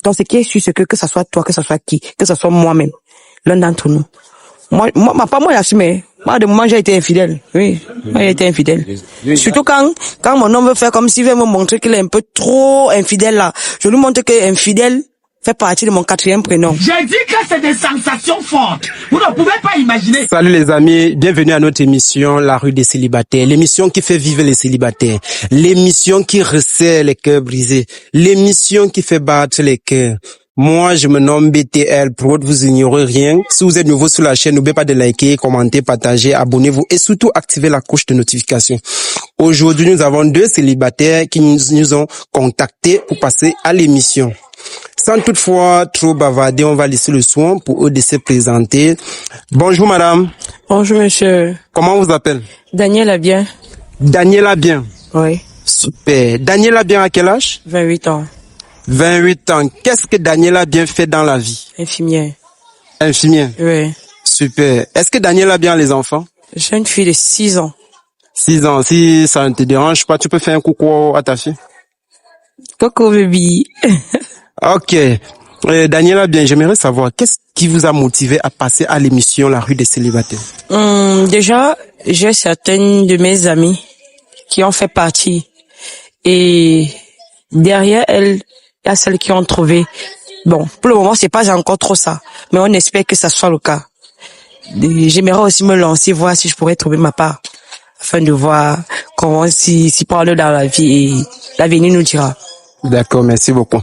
Donc, ce qui est sûr, c'est que ça soit toi, que ça soit qui, que ça soit moi-même, l'un d'entre nous. Moi, j'assume. Moi, de moment, j'ai été infidèle. Oui, moi, j'ai été infidèle. Surtout quand mon homme veut faire comme s'il veut me montrer qu'il est un peu trop infidèle là. Je lui montre que infidèle fait partie de mon 4e prénom. J'ai dit que c'est des sensations fortes. Vous ne pouvez pas imaginer. Salut les amis, bienvenue à notre émission La rue des célibataires, l'émission qui fait vivre les célibataires, l'émission qui resserre les cœurs brisés, l'émission qui fait battre les cœurs. Moi, je me nomme BTL, pour autres, vous ignorez rien. Si vous êtes nouveau sur la chaîne, n'oubliez pas de liker, commenter, partager, abonnez-vous et surtout activez la cloche de notification. Aujourd'hui, nous avons 2 célibataires qui nous ont contactés pour passer à l'émission. Sans toutefois trop bavarder, on va laisser le soin pour eux de se présenter. Bonjour madame. Bonjour monsieur. Comment on vous appelle? Daniela Bien. Daniela Bien. Oui. Super. Daniela Bien à quel âge? 28 ans. 28 ans. Qu'est-ce que Daniela Bien fait dans la vie? Infirmière. Infirmière. Oui. Super. Est-ce que Daniela Bien a les enfants? J'ai une fille de 6 ans. 6 ans. Si ça ne te dérange pas, tu peux faire un coucou à ta fille? Coucou baby. Ok. Daniela Bien, j'aimerais savoir, qu'est-ce qui vous a motivé à passer à l'émission La rue des célibataires? Déjà, j'ai certaines de mes amies qui ont fait partie. Et derrière elles, il y a celles qui ont trouvé. Bon, pour le moment, c'est pas encore trop ça. Mais on espère que ça soit le cas. J'aimerais aussi me lancer, voir si je pourrais trouver ma part. Afin de voir comment s'y prendre dans la vie et l'avenir nous dira. D'accord, merci beaucoup.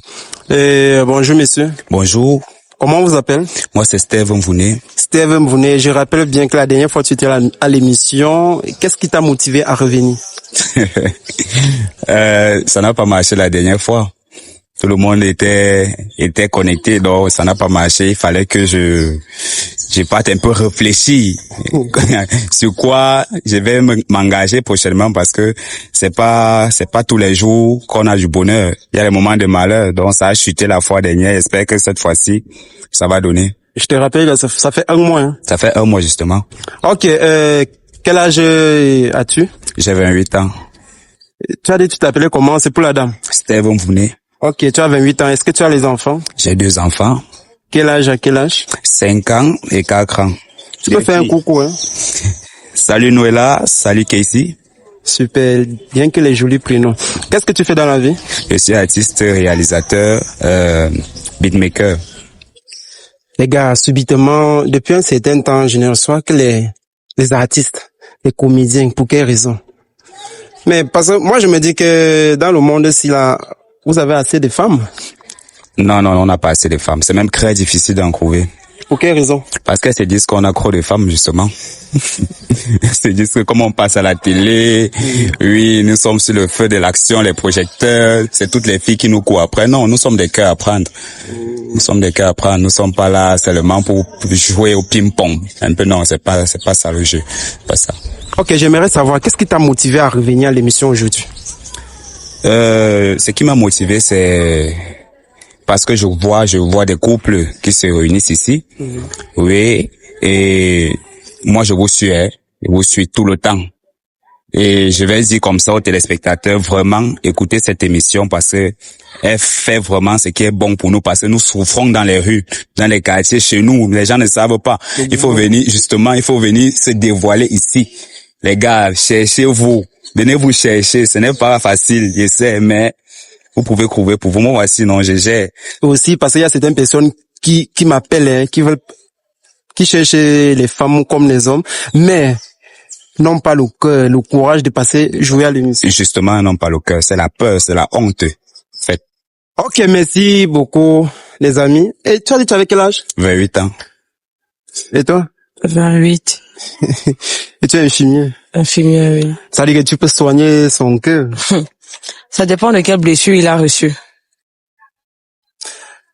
Bonjour monsieur. Bonjour. Comment on vous appelle? Moi c'est Steve Mvouné. Steve Mvouné, je rappelle bien que la dernière fois tu étais à l'émission. Qu'est-ce qui t'a motivé à revenir? Ça n'a pas marché la dernière fois. Tout le monde était connecté, donc ça n'a pas marché. Il fallait que je parte un peu réfléchir sur quoi je vais m'engager prochainement, parce que c'est pas tous les jours qu'on a du bonheur. Il y a des moments de malheur, donc ça a chuté la fois dernière. J'espère que cette fois-ci ça va donner. Je te rappelle, ça fait 1 mois. Hein? Ça fait 1 mois justement. Ok. Quel âge as-tu? J'ai 28 ans. Tu as dit tu t'appelais comment? C'est pour la dame. Steve Mvouné. Ok, tu as 28 ans. Est-ce que tu as les enfants? J'ai 2 enfants. Quel âge à quel âge? 5 ans et 4 ans. Tu peux faire un coucou, hein? Salut Noëlla, salut Casey. Super, bien que les jolis prénoms. Qu'est-ce que tu fais dans la vie? Je suis artiste, réalisateur, beatmaker. Les gars, subitement, depuis un certain temps, je ne reçois que les artistes, les comédiens. Pour quelle raison? Mais parce que moi, je me dis que dans le monde, si là, vous avez assez de femmes. Non, on n'a pas assez de femmes. C'est même très difficile d'en trouver. Pour quelle raison? Parce qu'elles se disent qu'on a trop de femmes, justement. Elles se disent que comme on passe à la télé, oui, nous sommes sur le feu de l'action, les projecteurs, c'est toutes les filles qui nous courent après. Non, nous sommes des cœurs à prendre. Nous sommes des cœurs à prendre. Nous sommes pas là seulement pour jouer au ping-pong. Un peu non, c'est pas ça le jeu. C'est pas ça. Ok, j'aimerais savoir, qu'est-ce qui t'a motivé à revenir à l'émission aujourd'hui? Ce qui m'a motivé, c'est parce que je vois des couples qui se réunissent ici. Oui, et moi je vous suis tout le temps. Et je vais dire comme ça aux téléspectateurs, vraiment écoutez cette émission, parce que elle fait vraiment ce qui est bon pour nous, parce que nous souffrons dans les rues, dans les quartiers, chez nous. Les gens ne savent pas. Il faut venir se dévoiler ici. Les gars, cherchez-vous. Venez vous chercher. Ce n'est pas facile, je sais, mais vous pouvez trouver pour vous. Moi, voici, non, je gère. Aussi, parce qu'il y a certaines personnes qui m'appellent, hein, qui cherchent les femmes comme les hommes, mais n'ont pas le cœur, le courage de jouer à l'émission. Justement, n'ont pas le cœur. C'est la peur, c'est la honte. Fait. Ok, merci beaucoup, les amis. Et tu as dit, tu avais quel âge? 28 ans. Et toi? 28. Et tu es infirmier? Infirmière, oui. Ça veut dire que tu peux soigner son cœur. Ça dépend de quelle blessure il a reçue.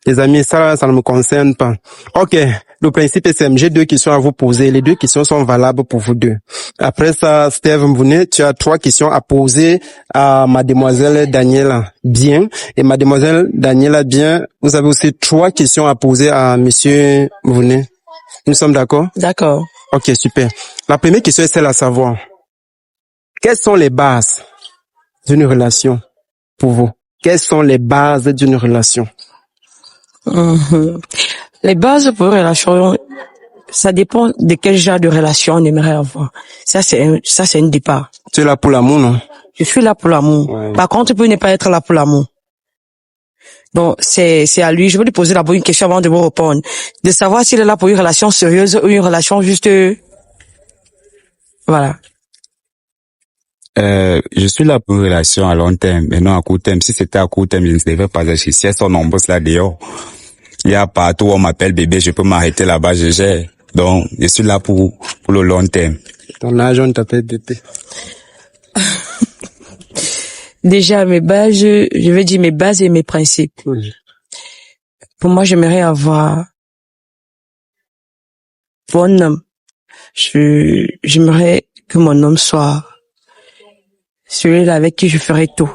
Les amis, ça ne me concerne pas. Ok, le principe est simple. J'ai 2 questions à vous poser. Les 2 questions sont valables pour vous deux. Après ça, Steve Mvouné, tu as 3 questions à poser à mademoiselle Daniela Bien. Et mademoiselle Daniela Bien, vous avez aussi 3 questions à poser à monsieur Mvouné. Nous sommes d'accord? D'accord. Ok, super. La première question est celle à savoir. Quelles sont les bases d'une relation pour vous? Quelles sont les bases d'une relation? Mhm. Les bases pour une relation, ça dépend de quel genre de relation on aimerait avoir. Ça, c'est un départ. Tu es là pour l'amour, non? Je suis là pour l'amour. Ouais. Par contre, tu peux ne pas être là pour l'amour. Donc, c'est à lui. Je vais lui poser d'abord une question avant de vous répondre. De savoir s'il est là pour une relation sérieuse ou une relation juste, voilà. Je suis là pour une relation à long terme, mais non à court terme. Si c'était à court terme, je ne devais pas acheter. Si elles sont nombreuses là dehors, il y a partout où on m'appelle bébé, je peux m'arrêter là-bas, je gère. Donc, je suis là pour le long terme. Ton âge, on t'appelle bébé. Déjà, mes bases, je vais dire mes bases et mes principes. Oui. Pour moi, j'aimerais avoir, pour un homme, j'aimerais que mon homme soit celui-là avec qui je ferai tout.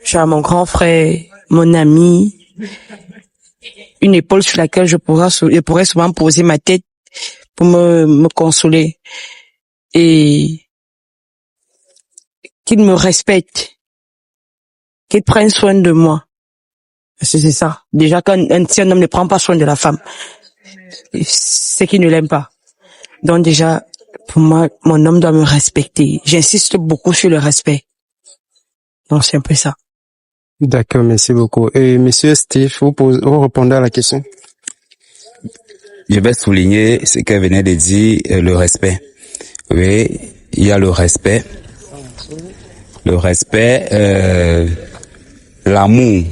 Genre mon grand frère, mon ami, une épaule sur laquelle je pourrais souvent poser ma tête pour me consoler. Et qu'il me respecte, qu'il prenne soin de moi. Parce que c'est ça. Déjà, si un homme ne prend pas soin de la femme, c'est qu'il ne l'aime pas. Donc déjà, pour moi, mon homme doit me respecter. J'insiste beaucoup sur le respect. Donc c'est un peu ça. D'accord, merci beaucoup. Et monsieur Steve, vous répondez à la question? Je vais souligner ce qu'elle venait de dire, le respect. Oui, il y a le respect. Le respect, l'amour.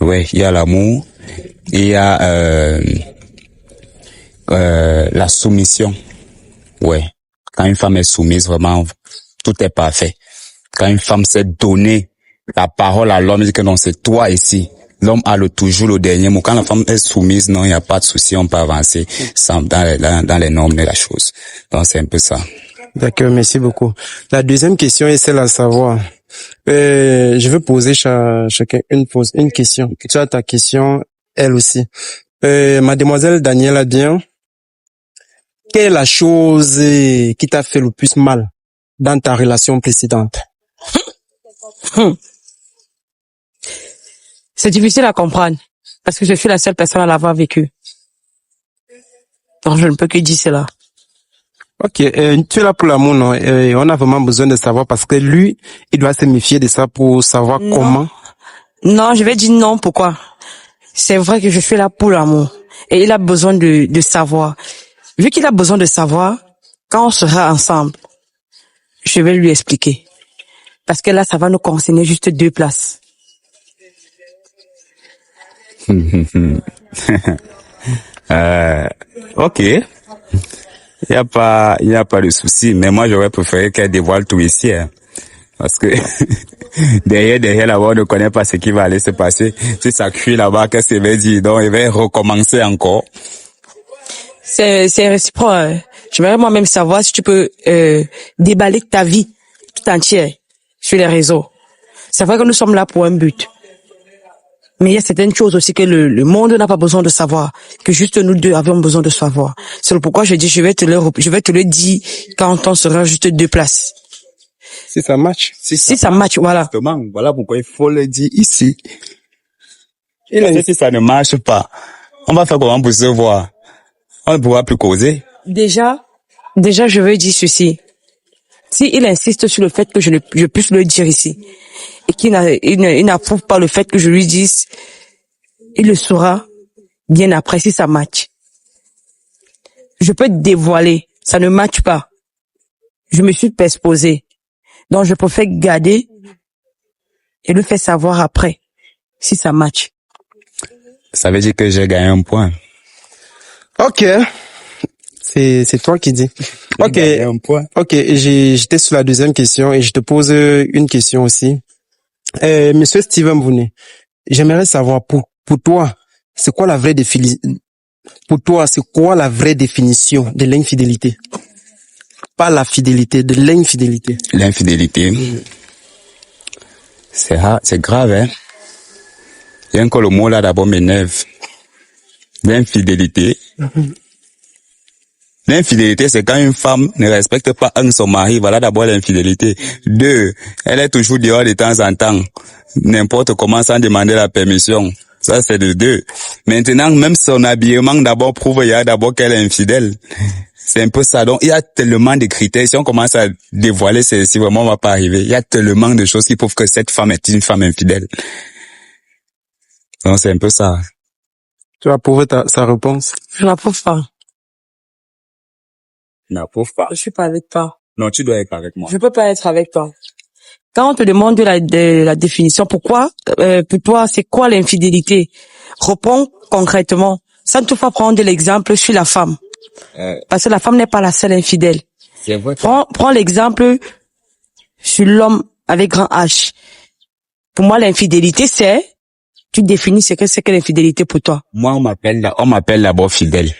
Oui, il y a l'amour. Il y a la soumission. Ouais. Quand une femme est soumise, vraiment, tout est parfait. Quand une femme sait donner la parole à l'homme, dit que non, c'est toi ici. L'homme a toujours le dernier mot. Quand la femme est soumise, non, il n'y a pas de souci, on peut avancer dans les normes de la chose. Donc, c'est un peu ça. D'accord, merci beaucoup. La deuxième question est celle à savoir. Je veux poser chacun une question. Tu as ta question, elle aussi. Mademoiselle Daniela Dian, quelle est la chose qui t'a fait le plus mal dans ta relation précédente? C'est difficile à comprendre parce que je suis la seule personne à l'avoir vécu. Donc je ne peux que dire cela. Ok, tu es là pour l'amour, non? On a vraiment besoin de savoir parce que lui, il doit se méfier de ça pour savoir Non. comment. Non, je vais dire non. Pourquoi? C'est vrai que je suis là pour l'amour et il a besoin de savoir. Vu qu'il a besoin de savoir, quand on sera ensemble, je vais lui expliquer. Parce que là, ça va nous concerner juste 2 places. Ok. Il y a pas de souci, mais moi j'aurais préféré qu'elle dévoile tout ici, hein. Parce que derrière là-bas, on ne connaît pas ce qui va aller se passer. Si ça cuit là-bas, qu'est-ce qu'il va dire? Donc il va recommencer encore. C'est réciproque. Hein. J'aimerais moi-même savoir si tu peux déballer ta vie tout entière sur les réseaux. C'est vrai que nous sommes là pour un but. Mais il y a certaines choses aussi que le monde n'a pas besoin de savoir, que juste nous deux avons besoin de savoir. C'est pourquoi je dis je vais te le dire quand on sera juste 2 places. Si ça match. Si ça match, voilà. Justement, voilà pourquoi il faut le dire ici. Et si ça ne marche pas, on va faire comment pour se voir? On ne pourra plus causer. Déjà, je veux dire ceci. Si il insiste sur le fait que je puisse le dire ici, et qu'il n'approuve pas le fait que je lui dise, il le saura bien après si ça match. Je peux te dévoiler, ça ne match pas. Je me suis exposée. Donc je préfère garder et le faire savoir après si ça match. Ça veut dire que j'ai gagné un point. Ok. C'est toi qui dis. Ok. Un point. Ok, j'étais sur la deuxième question et je te pose une question aussi. Monsieur Steven Bounet, j'aimerais savoir pour toi, c'est quoi la vraie définition? Pour toi, c'est quoi la vraie définition de l'infidélité? Pas la fidélité, de l'infidélité. L'infidélité. C'est grave, hein. Rien que le mot là d'abord m'énerve. L'infidélité. L'infidélité, c'est quand une femme ne respecte pas son mari. Voilà d'abord l'infidélité. 2, elle est toujours dehors de temps en temps. N'importe comment sans demander la permission. Ça, c'est de deux. Maintenant, même son habillement d'abord prouve il y a d'abord qu'elle est infidèle. C'est un peu ça. Donc, il y a tellement de critères. Si on commence à dévoiler ceci, vraiment, on va pas arriver. Il y a tellement de choses qui prouvent que cette femme est une femme infidèle. Donc, c'est un peu ça. Tu as prouvé sa réponse? Je n'approuve pas. N'approuve pas. Je suis pas avec toi. Non, tu dois être avec moi. Je peux pas être avec toi. Quand on te demande la définition, pourquoi, pour toi, c'est quoi l'infidélité? Réponds concrètement. Ça ne te fait prendre l'exemple sur la femme. Parce que la femme n'est pas la seule infidèle. C'est vrai. Prends l'exemple sur l'homme avec grand H. Pour moi, l'infidélité, tu définis ce que c'est que l'infidélité pour toi. Moi, on m'appelle d'abord fidèle.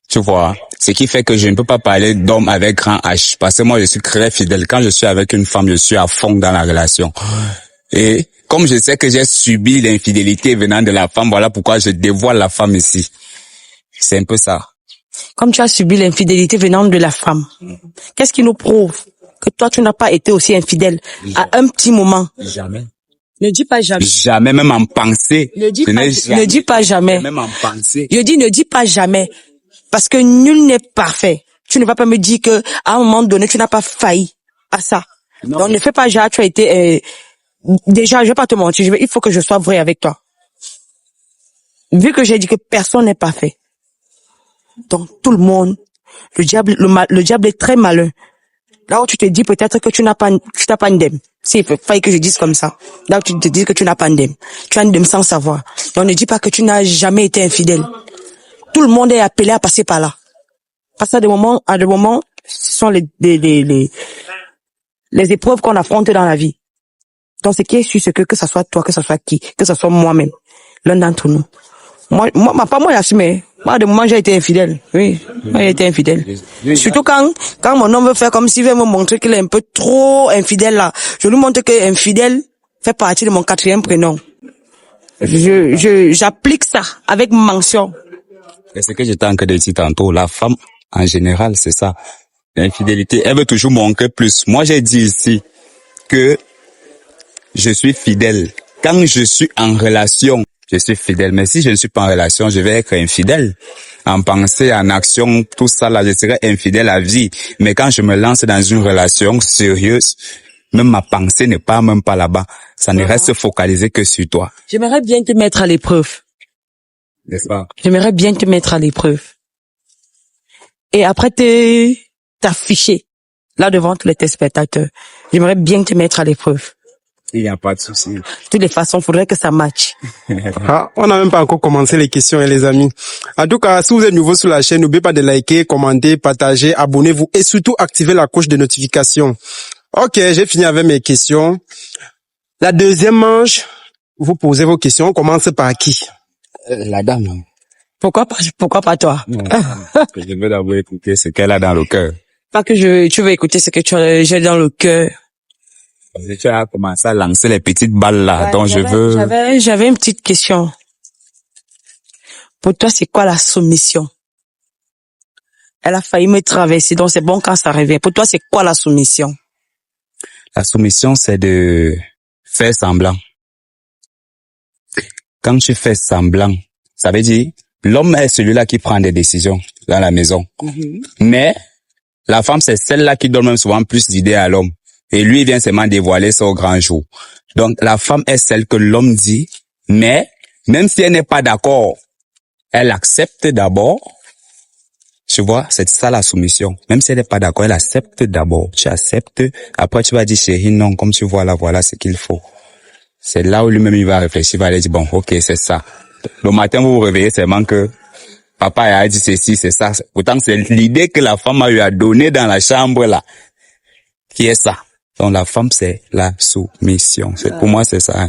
Tu vois, ce qui fait que je ne peux pas parler d'homme avec grand H, parce que moi, je suis très fidèle. Quand je suis avec une femme, je suis à fond dans la relation. Et comme je sais que j'ai subi l'infidélité venant de la femme, voilà pourquoi je dévoile la femme ici. C'est un peu ça. Comme tu as subi l'infidélité venant de la femme, qu'est-ce qui nous prouve que toi, tu n'as pas été aussi infidèle à un petit moment? Jamais. Ne dis pas jamais. Jamais, même en pensée. Ne dis pas jamais. Même en pensée. Je dis ne dis pas jamais. Parce que nul n'est parfait. Tu ne vas pas me dire que à un moment donné, tu n'as pas failli à ça. Non, donc ne fais pas genre, tu as été... déjà, je vais pas te mentir. Il faut que je sois vrai avec toi. Vu que j'ai dit que personne n'est parfait. Donc tout le monde, le diable est très malin. Là où tu te dis peut-être que tu n'as pas ndem. Il faille que je dise comme ça. Là où tu te dis que tu n'as pas ndem. Tu as ndem sans savoir. Donc ne dis pas que tu n'as jamais été infidèle. Tout le monde est appelé à passer par là. Parce à des moments, ce sont les épreuves qu'on affronte dans la vie. Donc ce qui est sûr, c'est que ça soit toi, que ça soit qui, que ça soit moi-même, l'un d'entre nous. Moi, j'assume. Moi, de moment, j'ai été infidèle. Oui, moi, j'ai été infidèle. Surtout quand mon homme veut faire comme s'il veut me montrer qu'il est un peu trop infidèle là. Je lui montre que infidèle fait partie de mon 4e prénom. J'applique ça avec mention. Et ce que j'étais en train de dire tantôt, la femme, en général, c'est ça. L'infidélité, elle veut toujours manquer plus. Moi, j'ai dit ici que je suis fidèle. Quand je suis en relation, je suis fidèle. Mais si je ne suis pas en relation, je vais être infidèle. En pensée, en action, tout ça là, je serai infidèle à vie. Mais quand je me lance dans une relation sérieuse, même ma pensée n'est même pas là-bas. Ça ne reste focalisé que sur toi. J'aimerais bien te mettre à l'épreuve. N'est-ce pas? J'aimerais bien te mettre à l'épreuve. Et après t'afficher là devant tous les téléspectateurs. J'aimerais bien te mettre à l'épreuve. Il n'y a pas de souci. De toutes les façons, il faudrait que ça matche. On n'a même pas encore commencé les questions, les amis. En tout cas, si vous êtes nouveau sur la chaîne, n'oubliez pas de liker, commenter, partager, abonnez-vous et surtout activez la cloche de notification. Ok, j'ai fini avec mes questions. La deuxième manche, vous posez vos questions. On commence par qui? La dame. Pourquoi pas toi? Non, je veux d'abord écouter ce qu'elle a dans le cœur. Pas que tu veux écouter ce que j'ai dans le cœur. Tu as commencé à lancer les petites balles là, Ouais, donc je veux... J'avais une petite question. Pour toi, c'est quoi la soumission? Elle a failli me traverser, donc c'est bon quand ça revient. Pour toi, c'est quoi la soumission? La soumission, c'est de faire semblant. Quand tu fais semblant, ça veut dire, l'homme est celui-là qui prend des décisions dans la maison. Mais, la femme, c'est celle-là qui donne même souvent plus d'idées à l'homme. Et lui, il vient seulement dévoiler ça au grand jour. Donc, la femme est celle que l'homme dit, mais, même si elle n'est pas d'accord, elle accepte d'abord. Tu vois, c'est ça la soumission. Même si elle n'est pas d'accord, elle accepte d'abord. Tu acceptes, après tu vas dire, chérie, non, comme tu vois là, voilà ce qu'il faut. C'est là où lui-même il va réfléchir, il va aller dire, bon, ok, c'est ça. Le matin, vous vous réveillez seulement que papa a dit ceci, c'est ça. Pourtant, c'est l'idée que la femme a eu à donner dans la chambre là, qui est ça. Donc la femme, c'est la soumission. Pour moi, c'est ça.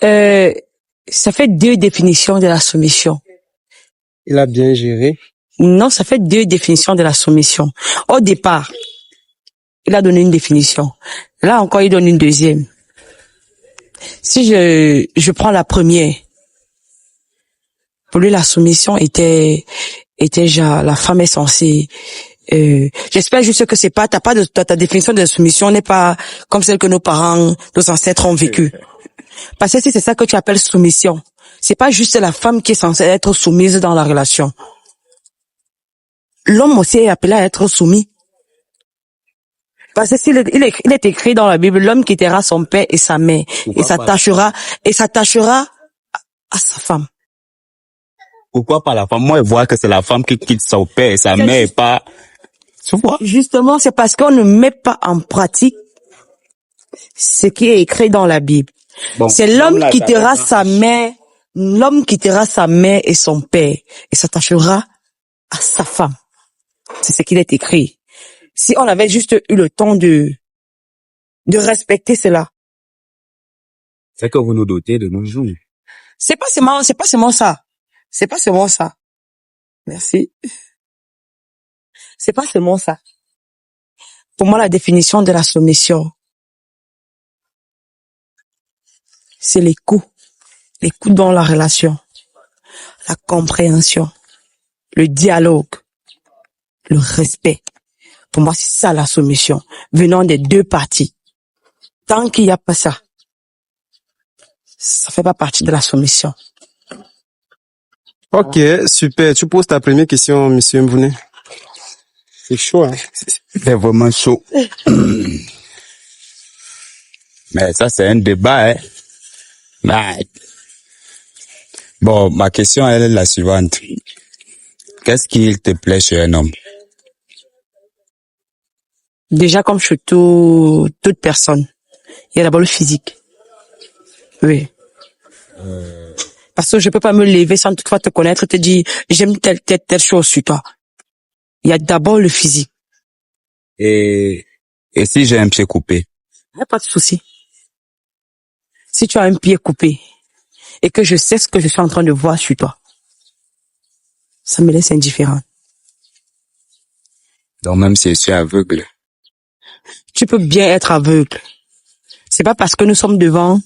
Ça fait 2 définitions de la soumission. Il a bien géré. Non, ça fait 2 définitions de la soumission. Au départ, il a donné une définition. Là encore, il donne une deuxième. Si je prends la première, pour lui, la soumission était genre, la femme est censée, j'espère juste que c'est pas, ta définition de la soumission n'est pas comme celle que nos parents, nos ancêtres ont vécue. Parce que si c'est ça que tu appelles soumission, c'est pas juste la femme qui est censée être soumise dans la relation. L'homme aussi est appelé à être soumis. Parce que il est écrit dans la Bible, l'homme quittera son père et sa mère et s'attachera à sa femme. Pourquoi pas la femme? Moi, je vois que c'est la femme qui quitte son père et sa mère et pas... Tu vois? Justement, c'est parce qu'on ne met pas en pratique ce qui est écrit dans la Bible. Bon, C'est l'homme quittera sa mère et son père et s'attachera à sa femme. C'est ce qu'il est écrit. Si on avait juste eu le temps de respecter cela. C'est que vous nous dotez de nos jours. C'est pas seulement ça. C'est pas seulement ça. Merci. C'est pas seulement ça. Pour moi, la définition de la soumission, c'est l'écoute. L'écoute dans la relation. La compréhension. Le dialogue. Le respect. Pour moi, c'est ça la soumission. Venant des deux parties. Tant qu'il n'y a pas ça, ça fait pas partie de la soumission. Ok, super. Tu poses ta première question, monsieur Mbouné. C'est chaud, hein? C'est vraiment chaud. Mais ça, c'est un débat, hein. Mais... Bon, ma question, elle est la suivante. Qu'est-ce qui te plaît chez un homme? Déjà, comme chez toute personne, il y a d'abord le physique. Oui. Parce que je peux pas me lever sans toutefois te connaître, te dire, j'aime telle chose sur toi. Il y a d'abord le physique. Et si j'ai un pied coupé? Il n'y a pas de souci. Si tu as un pied coupé et que je sais ce que je suis en train de voir sur toi, ça me laisse indifférent. Donc même si je suis aveugle. Tu peux bien être aveugle. C'est pas parce que nous sommes devant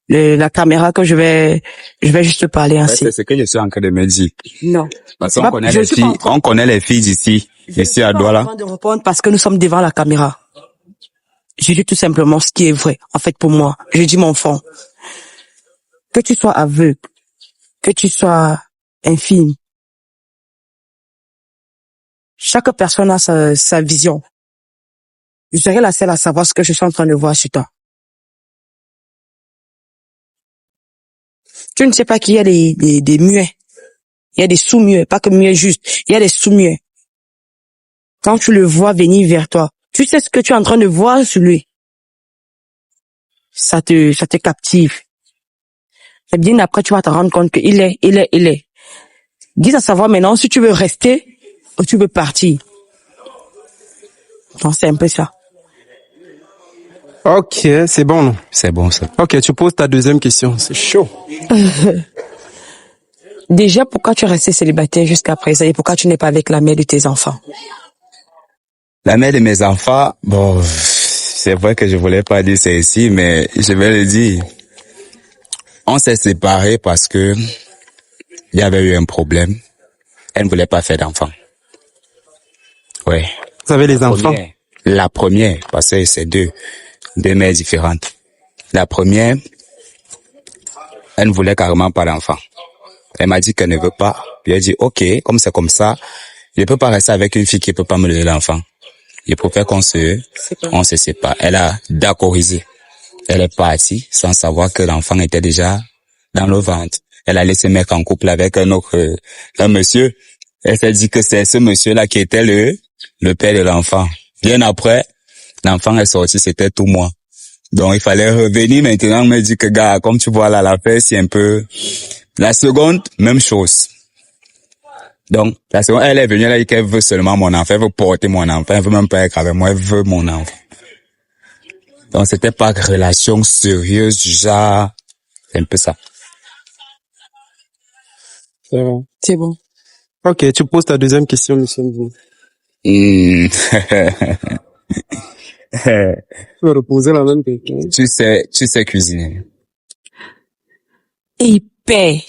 la caméra que je vais juste parler ainsi. C'est ce que je suis en train de me dire. Non. Parce qu'on connaît les filles, on connaît les filles ici à Douala. Je suis en train de répondre parce que nous sommes devant la caméra. Je dis tout simplement ce qui est vrai. En fait, pour moi, je dis mon fond. Que tu sois aveugle, que tu sois infime, chaque personne a sa vision. Je serai la seule à savoir ce que je suis en train de voir sur toi. Tu ne sais pas qu'il y a des muets. Il y a des sous-muets, pas que muets juste. Il y a des sous-muets. Quand tu le vois venir vers toi, tu sais ce que tu es en train de voir sur lui. Ça te captive. Et bien après, tu vas te rendre compte qu'il est. Dis à savoir maintenant si tu veux rester ou tu veux partir. Donc, c'est un peu ça. Ok, c'est bon, non? C'est bon, ça. Ok, tu poses ta deuxième question. C'est chaud. Déjà, pourquoi tu es resté célibataire jusqu'à présent et pourquoi tu n'es pas avec la mère de tes enfants? La mère de mes enfants, bon, c'est vrai que je voulais pas dire ça ici, mais je vais le dire. On s'est séparés parce que il y avait eu un problème. Elle ne voulait pas faire d'enfants. Ouais. Vous avez les enfants? La première, parce que c'est deux mères différentes. La première, elle ne voulait carrément pas d'enfants. Elle m'a dit qu'elle ne veut pas. Puis elle dit, ok, comme c'est comme ça, je peux pas rester avec une fille qui peut pas me donner l'enfant. Je préfère qu'on se sépare. Elle a d'accordsé. Elle est partie sans savoir que l'enfant était déjà dans le ventre. Elle allait se mettre en couple avec un monsieur. Elle s'est dit que c'est ce monsieur-là qui était le père de l'enfant. Bien après, l'enfant est sorti, c'était tout moi. Donc il fallait revenir maintenant me dire que gars, comme tu vois là, l'affaire c'est un peu... La seconde, même chose. Donc, la seconde, elle est venue, elle a dit qu'elle veut seulement mon enfant, elle veut porter mon enfant, elle veut même pas être avec moi, elle veut mon enfant. Donc, c'était pas relation sérieuse du genre, c'est un peu ça. C'est bon. C'est bon. Ok, tu poses ta deuxième question, monsieur Mbouné. Hmm. Tu veux reposer la même question. Tu sais cuisiner. Hyper.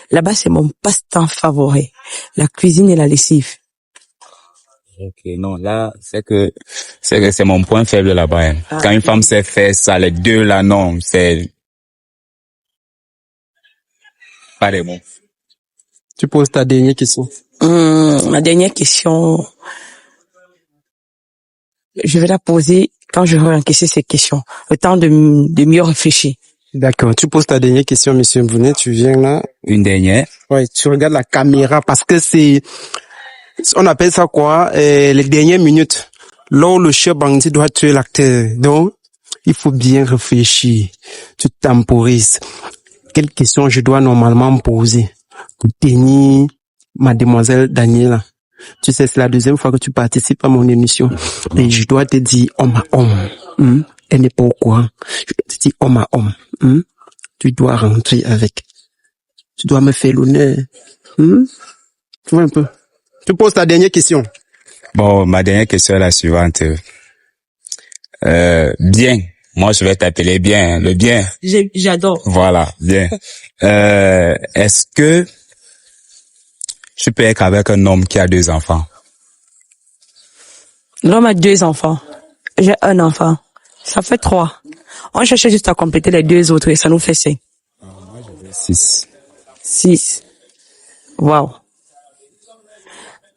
Là-bas, c'est mon passe-temps favori. La cuisine et la lessive. Ok, non, là, c'est mon point faible là-bas. Hein. Quand une femme sait faire ça, les deux là, non, c'est pas des mots. Tu poses ta dernière question. Ma dernière question, je vais la poser quand je vais encaisser ces questions. Le temps de mieux réfléchir. D'accord. Tu poses ta dernière question, monsieur Mbounet. Tu viens là. Une dernière. Ouais, tu regardes la caméra parce que on appelle ça quoi, les dernières minutes. Là où le chef bandit doit tuer l'acteur. Donc, il faut bien réfléchir. Tu temporises. Quelle question je dois normalement poser pour tenir mademoiselle Daniela? Tu sais, c'est la deuxième fois que tu participes à mon émission. Et je dois te dire homme à homme. Elle n'est pas au courant. Je dois te dire homme à homme. Tu dois rentrer avec. Tu dois me faire l'honneur. Tu vois un peu. Tu poses ta dernière question. Bon, ma dernière question est la suivante. Bien. Moi, je vais t'appeler bien, le bien. J'adore. Voilà, bien. Est-ce que je peux être avec un homme qui a 2 enfants? L'homme a 2 enfants. J'ai un enfant. Ça fait 3. On cherchait juste à compléter les 2 autres et ça nous fait 5. 6. 6. Waouh.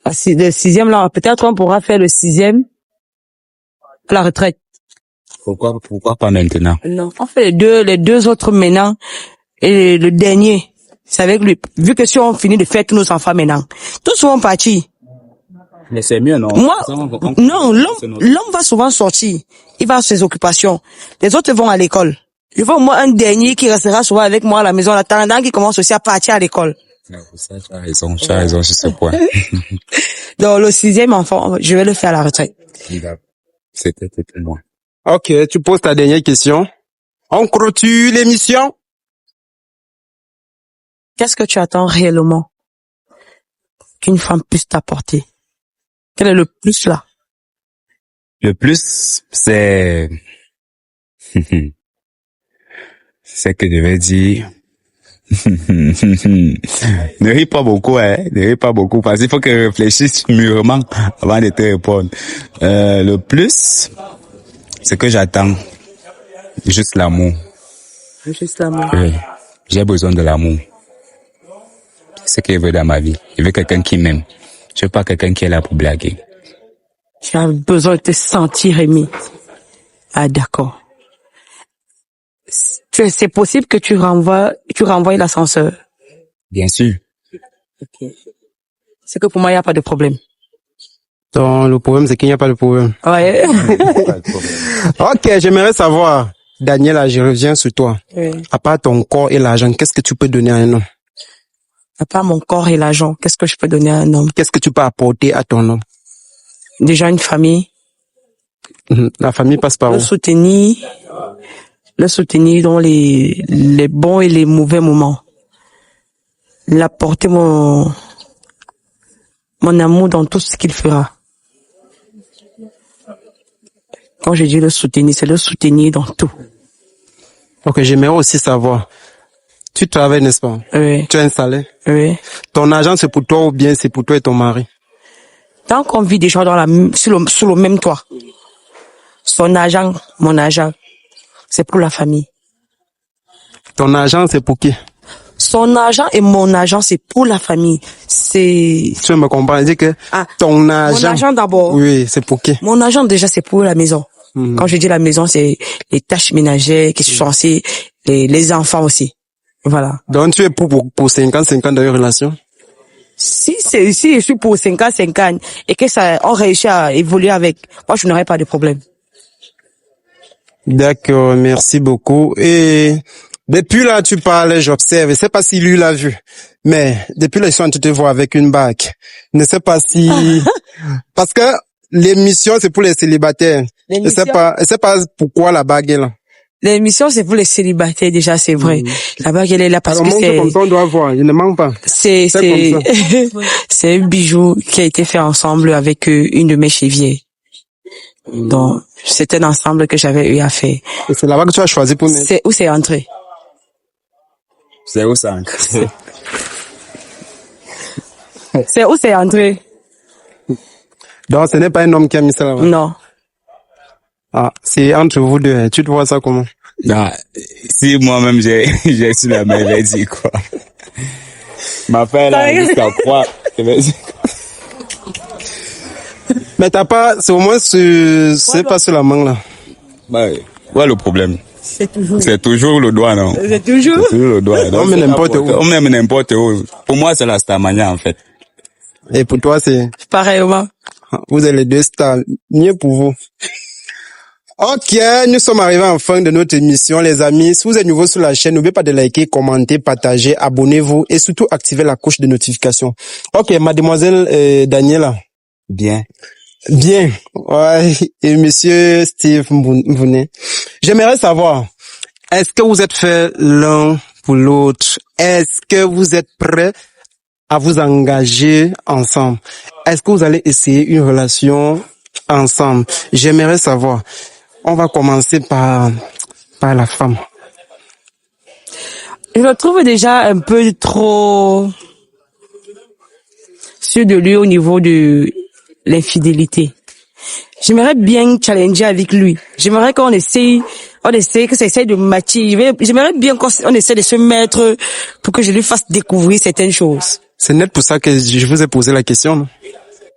Le 6e là, peut-être on pourra faire le 6e à la retraite. Pourquoi pas maintenant? Non, on fait les deux autres maintenant et le dernier, c'est avec lui. Vu que si on finit de faire tous nos enfants maintenant, tous seront partis. Mais c'est mieux, non? Moi, non, l'homme va souvent sortir. Il va à ses occupations. Les autres vont à l'école. Je veux au moins un dernier qui restera souvent avec moi à la maison, en attendant qu'il commence aussi à partir à l'école. Ça, tu as raison sur ce point. Donc, le 6e enfant, je vais le faire à la retraite. C'était pour moi. Ok, tu poses ta dernière question. On clôture l'émission. Qu'est-ce que tu attends réellement qu'une femme puisse t'apporter? Quel est le plus là? Le plus, c'est que je vais dire. Ne ris pas beaucoup, hein. Ne ris pas beaucoup, parce qu'il faut que je réfléchisse mûrement avant de te répondre. Le plus, c'est que j'attends juste l'amour. Juste l'amour. Oui. J'ai besoin de l'amour. C'est ce que je veux dans ma vie. Je veux quelqu'un qui m'aime. Je veux pas quelqu'un qui est là pour blaguer. Tu as besoin de te sentir aimé. Ah, d'accord. C'est possible que tu renvoies l'ascenseur. Bien sûr. Ok. C'est que pour moi, il n'y a pas de problème. Donc, le problème, c'est qu'il n'y a pas de problème. Ouais. Ok, j'aimerais savoir, Daniela, je reviens sur toi. Oui. À part ton corps et l'argent, qu'est-ce que tu peux donner à un homme? À part mon corps et l'argent, qu'est-ce que je peux donner à un homme? Qu'est-ce que tu peux apporter à ton homme? Déjà une famille. La famille passe par où? Le soutenir dans les bons et les mauvais moments. L'apporter mon amour dans tout ce qu'il fera. Quand je dis le soutenir, c'est le soutenir dans tout. Ok, j'aimerais aussi savoir, tu travailles, n'est-ce pas? Oui. Tu es installé? Oui. Ton argent, c'est pour toi ou bien c'est pour toi et ton mari? Tant qu'on vit déjà sous le même toit, son argent, mon argent, c'est pour la famille. Ton argent, c'est pour qui? Son argent et mon argent, c'est pour la famille. Tu me comprends? Dis que ton argent. Mon argent d'abord. Oui, c'est pour qui? Mon argent déjà, c'est pour la maison. Quand je dis la maison, c'est les tâches ménagères qui sont censées, les enfants aussi. Voilà. Donc tu es pour 50-50 dans une relation? Si je suis pour 50-50 et que on réussit à évoluer avec, moi je n'aurai pas de problème. D'accord, merci beaucoup. Et depuis là, tu parles, j'observe. Je sais pas si lui l'a vu, mais depuis là, ils sont en train de te voir avec une bague. Je ne sais pas si, parce que l'émission c'est pour les célibataires. Je sais pas pourquoi la bague est là. L'émission c'est pour les célibataires déjà, c'est vrai. La bague elle est là parce alors, que c'est. Comme ça, on doit voir. Il ne manque pas. C'est c'est un bijou qui a été fait ensemble avec une de mes chevilles. Donc c'est un ensemble que j'avais eu à faire. Et c'est là-bas que tu as choisi pour mettre. C'est où c'est entré. C'est où ça? C'est où c'est entré. Donc, ce n'est pas un homme qui a mis ça là-bas. Non. Ah, c'est entre vous deux. Hein. Tu te vois ça comment? Ah, si moi-même j'ai su la même, dit quoi. Ma fille là, jusqu'à quoi? Je vais dire. Mais t'as pas, c'est au moins c'est pas sur la main là. Bah, ouais, le problème. C'est toujours. C'est toujours le doigt, non? C'est toujours. C'est toujours le doigt. On met n'importe où. On met n'importe où. Pour moi, c'est la Starmania, en fait. Et pour toi, c'est, Pareillement. vous êtes les deux stars. Mieux pour vous. Ok, nous sommes arrivés en fin de notre émission, les amis. Si vous êtes nouveau sur la chaîne, n'oubliez pas de liker, commenter, partager, abonnez-vous et surtout activer la cloche de notification. Ok, mademoiselle Daniela. Bien. Bien. Ouais. Et monsieur Steve Mvouné. J'aimerais savoir, est-ce que vous êtes fait l'un pour l'autre? Est-ce que vous êtes prêts à vous engager ensemble? Est-ce que vous allez essayer une relation ensemble? J'aimerais savoir. On va commencer par la femme. Je le trouve déjà un peu trop sûr de lui au niveau de l'infidélité. J'aimerais bien challenger avec lui. J'aimerais qu'on essaye que ça essaye de matcher. J'aimerais bien qu'on essaie de se mettre pour que je lui fasse découvrir certaines choses. C'est net pour ça que je vous ai posé la question. Non?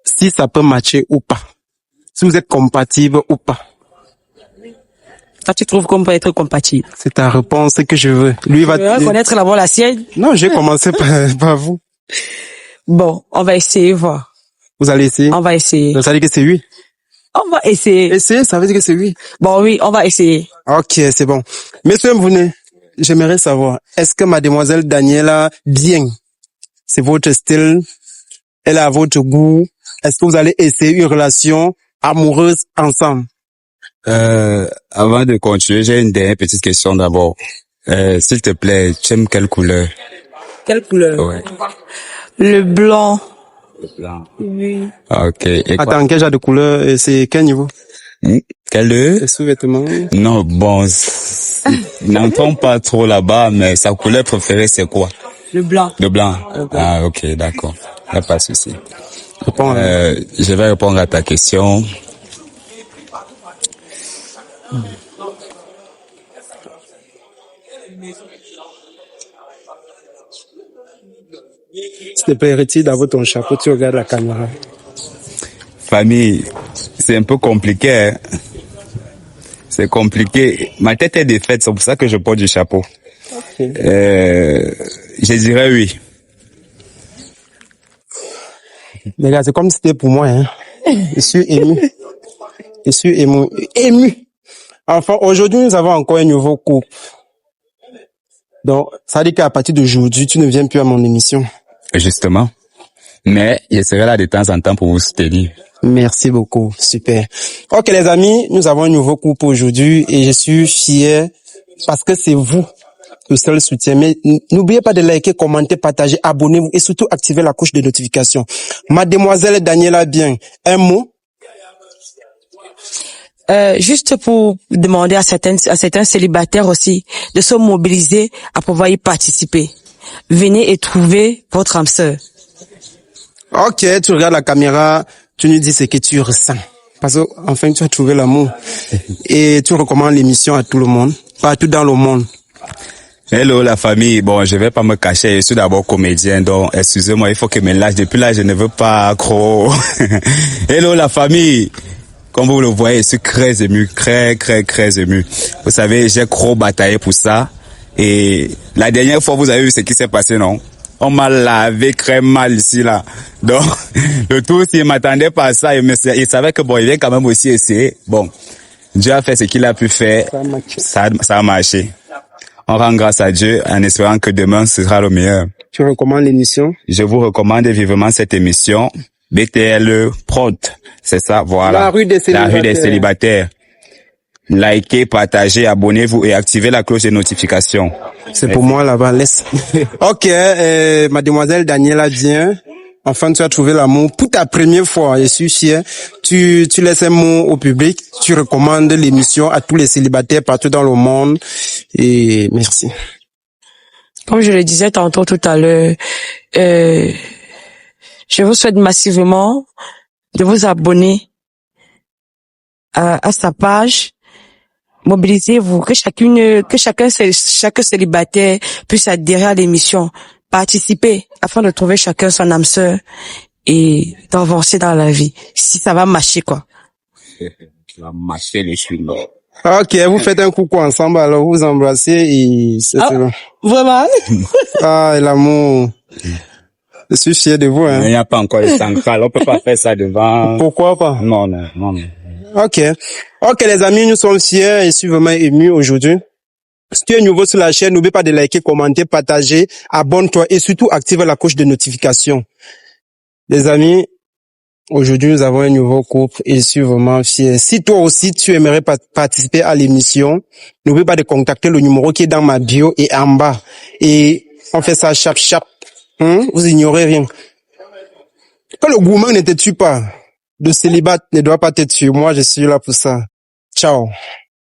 Si ça peut matcher ou pas. Si vous êtes compatible ou pas. Toi, tu trouves qu'on peut être compatible? C'est ta réponse que je veux. Lui va. Je veux connaître d'abord la sienne. Non, j'ai commencé par vous. Bon, on va essayer, voir. Vous allez essayer? On va essayer. Ça veut dire que c'est oui. On va essayer. Essayer, ça veut dire que c'est oui. Bon, oui, on va essayer. Ok, c'est bon. Monsieur Mvouné, j'aimerais savoir, est-ce que mademoiselle Daniela, bien, c'est votre style, elle a votre goût, est-ce que vous allez essayer une relation amoureuse ensemble? Avant de continuer, j'ai une dernière petite question d'abord. S'il te plaît, tu aimes quelle couleur? Quelle couleur? Ouais. Le blanc. Le blanc. Oui. Ok. Et quoi? Attends, quel genre de couleur, et c'est quel niveau? Quel Les sous-vêtements? Non, bon, n'entrons pas trop là-bas, mais sa couleur préférée, c'est quoi? Le blanc. Le blanc. Ah, ok, d'accord. Y a pas de souci. Réponds. Je vais répondre à ta question. S'il te plaît, retire d'abord ton chapeau, tu regardes la caméra. Famille, c'est un peu compliqué, hein. C'est compliqué. Ma tête est défaite, c'est pour ça que je porte du chapeau. Okay. Je dirais oui. Les gars, c'est comme si c'était pour moi, hein. Je suis ému. Je suis ému. Enfin, aujourd'hui, nous avons encore un nouveau couple. Donc, ça veut dire qu'à partir d'aujourd'hui, tu ne viens plus à mon émission. Justement. Mais je serai là de temps en temps pour vous soutenir. Merci beaucoup. Super. Ok, les amis, nous avons un nouveau couple aujourd'hui et je suis fier parce que c'est vous le seul soutien. Mais n'oubliez pas de liker, commenter, partager, abonnez-vous et surtout activer la cloche de notification. Mademoiselle Daniela Bien, un mot? Juste pour demander à certains célibataires aussi de se mobiliser à pouvoir y participer. Venez et trouvez votre âme sœur. Ok, tu regardes la caméra, tu nous dis ce que tu ressens. Parce que enfin tu as trouvé l'amour. Et tu recommandes l'émission à tout le monde, partout dans le monde. Hello la famille, bon je vais pas me cacher, je suis d'abord comédien, donc excusez-moi, il faut que me lâche. Depuis là je ne veux pas trop. Hello la famille. Comme vous le voyez, je suis très ému, très ému. Vous savez, j'ai trop bataillé pour ça. Et la dernière fois, vous avez vu ce qui s'est passé, non? On m'a lavé très mal ici, là. Donc, le tout, s'il m'attendait pas à ça, il savait que bon, il vient quand même aussi essayer. Bon, Dieu a fait ce qu'il a pu faire. Ça a marché. On rend grâce à Dieu en espérant que demain sera le meilleur. Tu recommandes l'émission? Je vous recommande vivement cette émission. BTL Prod, c'est ça, voilà. La rue des célibataires. La rue des célibataires. Likez, partagez, abonnez-vous et activez la cloche de notification. C'est pour moi là-bas, laisse. Ok, mademoiselle Daniela Bien, enfin tu as trouvé l'amour pour ta première fois, je suis fier. Tu laisses un mot au public, tu recommandes l'émission à tous les célibataires partout dans le monde et merci. Comme je le disais tantôt tout à l'heure, je vous souhaite massivement de vous abonner à sa page. Mobilisez-vous, que chaque célibataire puisse adhérer à l'émission, participer afin de trouver chacun son âme sœur et d'avancer dans la vie. Si ça va marcher, quoi. Ça va marcher le film. Ok, vous faites un coucou ensemble, alors vous embrassez et c'est bon. Vraiment? Ah, l'amour. Je suis fier de vous, hein. Il n'y a pas encore de centrale, on peut pas faire ça devant. Pourquoi pas? Non. Ok. Ok, les amis, nous sommes fiers et je suis vraiment ému aujourd'hui. Si tu es nouveau sur la chaîne, n'oublie pas de liker, commenter, partager, abonne-toi et surtout active la cloche de notification. Les amis, aujourd'hui, nous avons un nouveau couple et je suis vraiment fier. Si toi aussi, tu aimerais participer à l'émission, n'oublie pas de contacter le numéro qui est dans ma bio et en bas. Et on fait ça chap. Vous ignorez rien. Quand le gourmand ne te tue pas, le célibat ne doit pas te tuer. Moi, je suis là pour ça. Ciao.